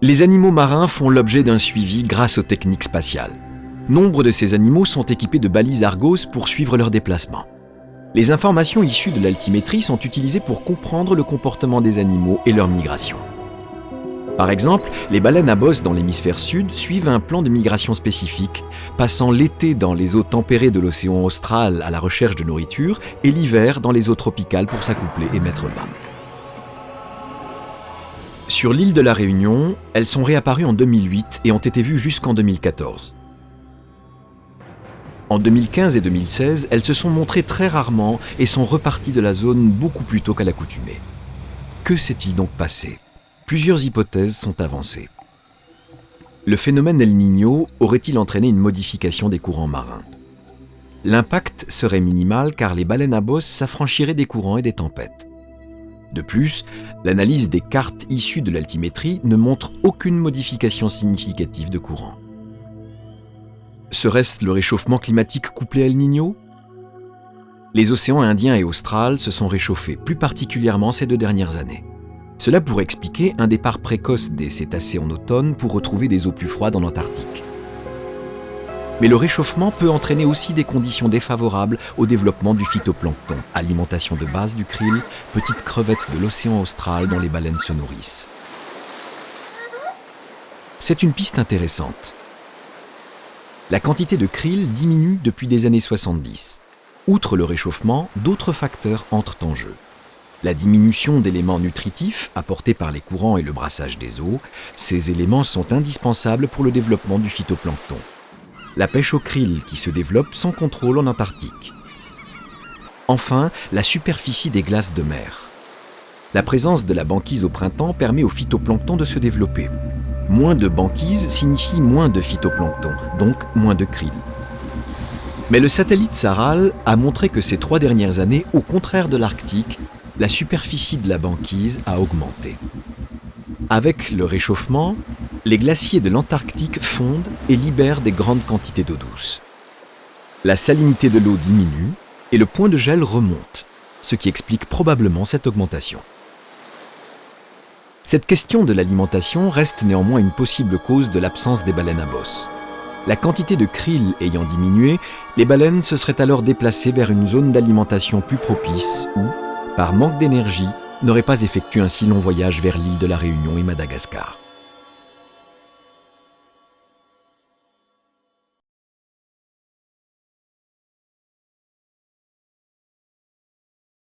Les animaux marins font l'objet d'un suivi grâce aux techniques spatiales. Nombre de ces animaux sont équipés de balises Argos pour suivre leurs déplacements. Les informations issues de l'altimétrie sont utilisées pour comprendre le comportement des animaux et leur migration. Par exemple, les baleines à bosse dans l'hémisphère sud suivent un plan de migration spécifique, passant l'été dans les eaux tempérées de l'océan austral à la recherche de nourriture et l'hiver dans les eaux tropicales pour s'accoupler et mettre bas. Sur l'île de la Réunion, elles sont réapparues en 2008 et ont été vues jusqu'en 2014. En 2015 et 2016, elles se sont montrées très rarement et sont reparties de la zone beaucoup plus tôt qu'à l'accoutumée. Que s'est-il donc passé ? Plusieurs hypothèses sont avancées. Le phénomène El Niño aurait-il entraîné une modification des courants marins ? L'impact serait minimal car les baleines à bosse s'affranchiraient des courants et des tempêtes. De plus, l'analyse des cartes issues de l'altimétrie ne montre aucune modification significative de courant. Serait-ce le réchauffement climatique couplé à El Niño ? Les océans Indien et Austral se sont réchauffés, plus particulièrement ces 2 dernières années. Cela pourrait expliquer un départ précoce des cétacés en automne pour retrouver des eaux plus froides en Antarctique. Mais le réchauffement peut entraîner aussi des conditions défavorables au développement du phytoplancton, alimentation de base du krill, petites crevettes de l'océan austral dont les baleines se nourrissent. C'est une piste intéressante. La quantité de krill diminue depuis des années 70. Outre le réchauffement, d'autres facteurs entrent en jeu. La diminution d'éléments nutritifs apportés par les courants et le brassage des eaux, ces éléments sont indispensables pour le développement du phytoplancton. La pêche au krill qui se développe sans contrôle en Antarctique. Enfin, la superficie des glaces de mer. La présence de la banquise au printemps permet au phytoplancton de se développer. Moins de banquise signifie moins de phytoplancton, donc moins de krill. Mais le satellite SARAL a montré que ces 3 dernières années, au contraire de l'Arctique, la superficie de la banquise a augmenté. Avec le réchauffement, les glaciers de l'Antarctique fondent et libèrent des grandes quantités d'eau douce. La salinité de l'eau diminue et le point de gel remonte, ce qui explique probablement cette augmentation. Cette question de l'alimentation reste néanmoins une possible cause de l'absence des baleines à bosse. La quantité de krill ayant diminué, les baleines se seraient alors déplacées vers une zone d'alimentation plus propice où, par manque d'énergie, n'auraient pas effectué un si long voyage vers l'île de la Réunion et Madagascar.